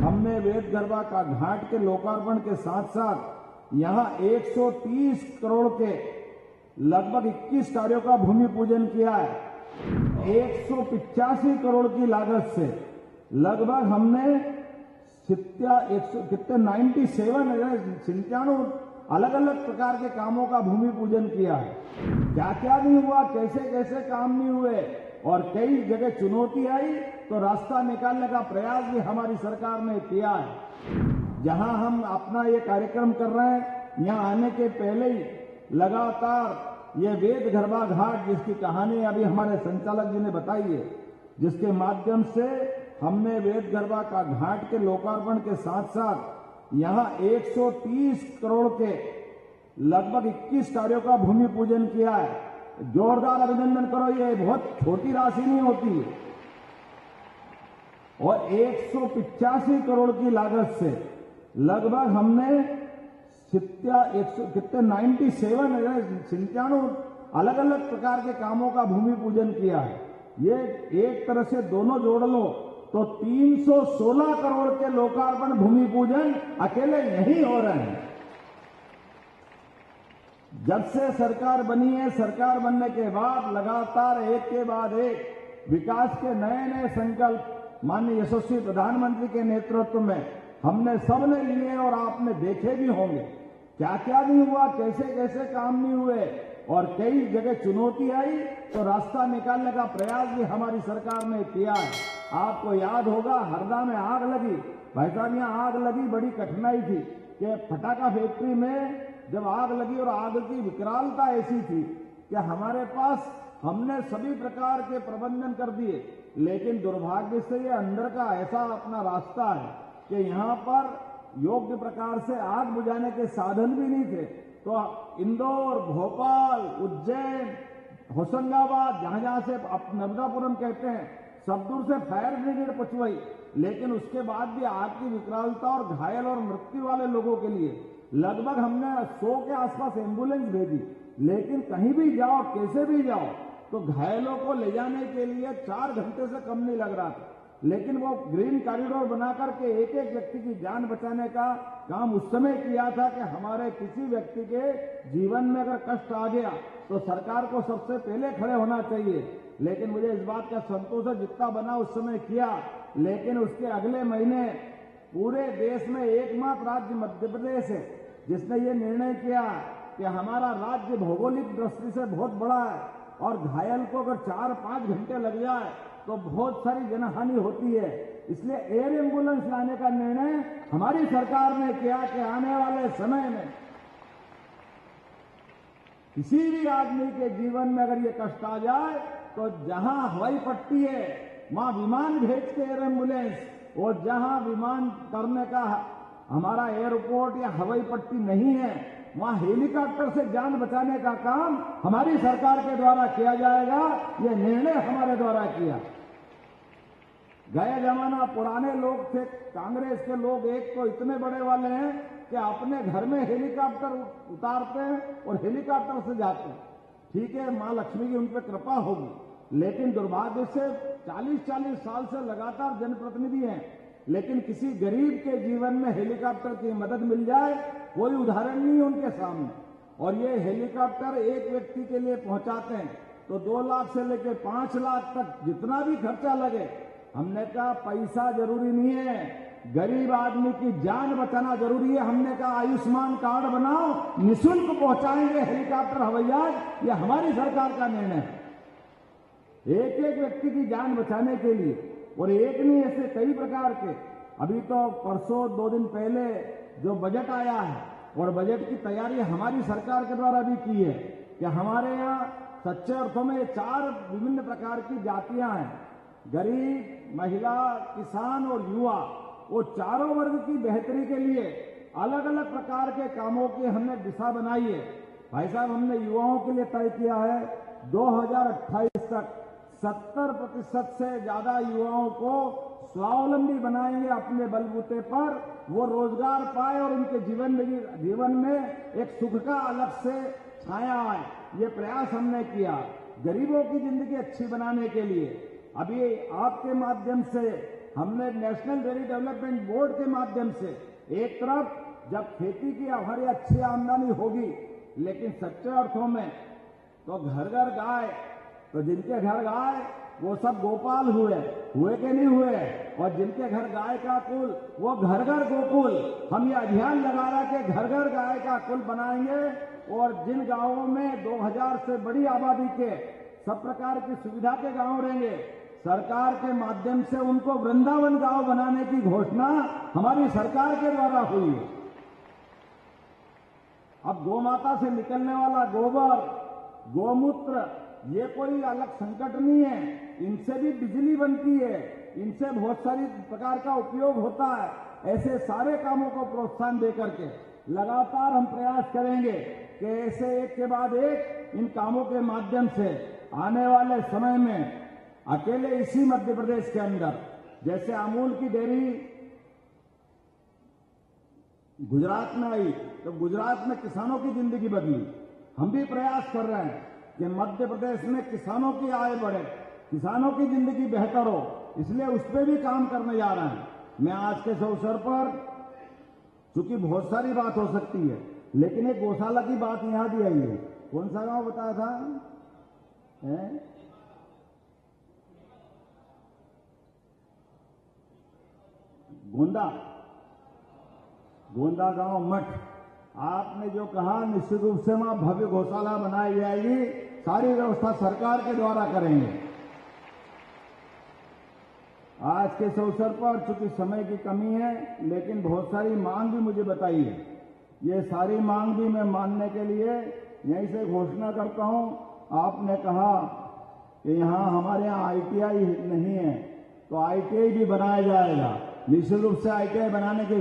हमने वेद गरबा का घाट के लोकार्पण के साथ साथ यहां 130 करोड़ के लगभग 21 कार्यों का भूमि पूजन किया है। 185 करोड़ की लागत से लगभग हमने 97 अलग अलग प्रकार के कामों का भूमि पूजन किया है। क्या क्या नहीं हुआ, कैसे कैसे काम नहीं हुए और कई जगह चुनौती आई तो रास्ता निकालने का प्रयास भी हमारी सरकार ने किया है। जहां हम अपना ये कार्यक्रम कर रहे हैं, यहां आने के पहले ही लगातार ये वेद गरबा घाट जिसकी कहानी अभी हमारे संचालक जी ने बताई है, जिसके माध्यम से हमने वेद गरबा का घाट के लोकार्पण के साथ साथ यहां 130 करोड़ के लगभग 21 कार्यों का भूमि पूजन किया है। जोरदार अभिनंदन करो, ये बहुत छोटी राशि नहीं होती है। और 185 करोड़ की लागत से लगभग हमने 97 अलग अलग प्रकार के कामों का भूमि पूजन किया है। ये एक तरह से दोनों जोड़ लो तो 316 करोड़ के लोकार्पण भूमि पूजन अकेले नहीं हो रहे हैं। जब से सरकार बनी है, सरकार बनने के बाद लगातार एक के बाद एक विकास के नए नए संकल्प माननीय यशस्वी प्रधानमंत्री के नेतृत्व में हमने सबने लिए और आपने देखे भी होंगे। क्या क्या नहीं हुआ, कैसे कैसे काम नहीं हुए और कई जगह चुनौती आई तो रास्ता निकालने का प्रयास भी हमारी सरकार ने किया है। आपको याद होगा, हरदा में आग लगी, भाई साहब यहाँ आग लगी, बड़ी कठिनाई थी कि फटाका फैक्ट्री में जब आग लगी और आग की विकरालता ऐसी थी कि हमारे पास हमने सभी प्रकार के प्रबंधन कर दिए, लेकिन दुर्भाग्य से ये अंदर का ऐसा अपना रास्ता है कि यहाँ पर योग्य प्रकार से आग बुझाने के साधन भी नहीं थे। तो इंदौर, भोपाल, उज्जैन, होशंगाबाद, जहां जहां से नर्मदापुरम कहते हैं, सब दूर से फायर ब्रिगेड पहुंचवाई, लेकिन उसके बाद भी आग की विकरालता और घायल और मृत्यु वाले लोगों के लिए लगभग हमने 100 के आसपास एम्बुलेंस भेजी। लेकिन कहीं भी जाओ, कैसे भी जाओ, तो घायलों को ले जाने के लिए 4 घंटे से कम नहीं लग रहा था। लेकिन वो ग्रीन कॉरिडोर बना करके एक एक व्यक्ति की जान बचाने का काम उस समय किया था कि हमारे किसी व्यक्ति के जीवन में अगर कष्ट आ गया तो सरकार को सबसे पहले खड़े होना चाहिए। लेकिन मुझे इस बात का संतोष है, जितना बना उस समय किया, लेकिन उसके अगले महीने पूरे देश में एकमात्र राज्य मध्य प्रदेश है जिसने ये निर्णय किया कि हमारा राज्य भौगोलिक दृष्टि से बहुत बड़ा है और घायल को अगर 4-5 घंटे लग जाए तो बहुत सारी जनहानि होती है। इसलिए एयर एम्बुलेंस लाने का निर्णय हमारी सरकार ने किया कि आने वाले समय में किसी भी आदमी के जीवन में अगर ये कष्ट आ जाए तो जहां हवाई पट्टी है वहां विमान भेज के एयर एम्बुलेंस, और जहां विमान करने का हमारा एयरपोर्ट या हवाई पट्टी नहीं है वहां हेलीकॉप्टर से जान बचाने का काम हमारी सरकार के द्वारा किया जाएगा। यह निर्णय हमारे द्वारा किया। गए जमाना पुराने लोग थे, कांग्रेस के लोग एक तो इतने बड़े वाले हैं कि अपने घर में हेलीकॉप्टर उतारते हैं और हेलीकॉप्टर से जाते हैं। ठीक है, मां लक्ष्मी की उन पर कृपा होगी, लेकिन दुर्भाग्य से 40-40 साल से लगातार जनप्रतिनिधि हैं, लेकिन किसी गरीब के जीवन में हेलीकॉप्टर की मदद मिल जाए कोई उदाहरण नहीं है उनके सामने। और ये हेलीकॉप्टर एक व्यक्ति के लिए पहुंचाते हैं तो 2 लाख से लेकर 5 लाख तक जितना भी खर्चा लगे, हमने कहा पैसा जरूरी नहीं है, गरीब आदमी की जान बचाना जरूरी है। हमने कहा आयुष्मान कार्ड बनाओ, निःशुल्क पहुंचाएंगे हेलीकॉप्टर हवाई जहाज। यह हमारी सरकार का निर्णय है, एक एक व्यक्ति की जान बचाने के लिए। और एक नहीं, ऐसे कई प्रकार के। अभी तो परसों 2 दिन पहले जो बजट आया है और बजट की तैयारी हमारी सरकार के द्वारा भी की है कि हमारे यहाँ सच्चे अर्थों में 4 विभिन्न प्रकार की जातियां हैं, गरीब, महिला, किसान और युवा। वो चारों वर्ग की बेहतरी के लिए अलग अलग प्रकार के कामों की हमने दिशा बनाई है। भाई साहब, हमने युवाओं के लिए तय किया है 2028 तक 70% से ज्यादा युवाओं को स्वावलंबी बनाएंगे, अपने बलबूते पर वो रोजगार पाए और उनके जीवन में एक सुख का अलग से छाया आए। ये प्रयास हमने किया गरीबों की जिंदगी अच्छी बनाने के लिए। अभी आपके माध्यम से हमने नेशनल डेयरी डेवलपमेंट बोर्ड के माध्यम से एक तरफ जब खेती की हमारी अच्छी आमदनी होगी, लेकिन सच्चे अर्थों में तो घर घर गाय, तो जिनके घर गाय वो सब गोपाल हुए कि नहीं हुए, और जिनके घर गाय का कुल वो घर घर गोकुल। हम ये अभियान लगा रहा कि घर घर गाय का कुल बनाएंगे, और जिन गांवों में 2000 से बड़ी आबादी के सब प्रकार की सुविधा के गांव रहेंगे, सरकार के माध्यम से उनको वृंदावन गांव बनाने की घोषणा हमारी सरकार के द्वारा हुई है। अब गौमाता से निकलने वाला गोबर, गोमूत्र, ये कोई अलग संकट नहीं है, इनसे भी बिजली बनती है, इनसे बहुत सारी प्रकार का उपयोग होता है। ऐसे सारे कामों को प्रोत्साहन देकर के लगातार हम प्रयास करेंगे कि ऐसे एक के बाद एक इन कामों के माध्यम से आने वाले समय में अकेले इसी मध्य प्रदेश के अंदर जैसे अमूल की डेयरी गुजरात में आई, तो गुजरात में किसानों की जिंदगी बदली। हम भी प्रयास कर रहे हैं कि मध्य प्रदेश में किसानों की आय बढ़े, किसानों की जिंदगी बेहतर हो, इसलिए उस पर भी काम करने जा रहे हैं। मैं आज के इस अवसर पर, चूंकि बहुत सारी बात हो सकती है, लेकिन एक गौशाला की बात यहां भी आई है। कौन सा गांव बताया था? गोंदा गांव मठ। आपने जो कहा, निश्चित रूप से वहां भव्य गौशाला बनाई जाएगी, सारी व्यवस्था सरकार के द्वारा करेंगे। आज के इस अवसर पर चूंकि समय की कमी है, लेकिन बहुत सारी मांग भी मुझे बताई है। ये सारी मांग भी मैं मानने के लिए यहीं से घोषणा करता हूं। आपने कहा कि यहां हमारे यहां ITI नहीं है, तो ITI भी बनाया जाएगा। निश्चित रूप से ITI बनाने की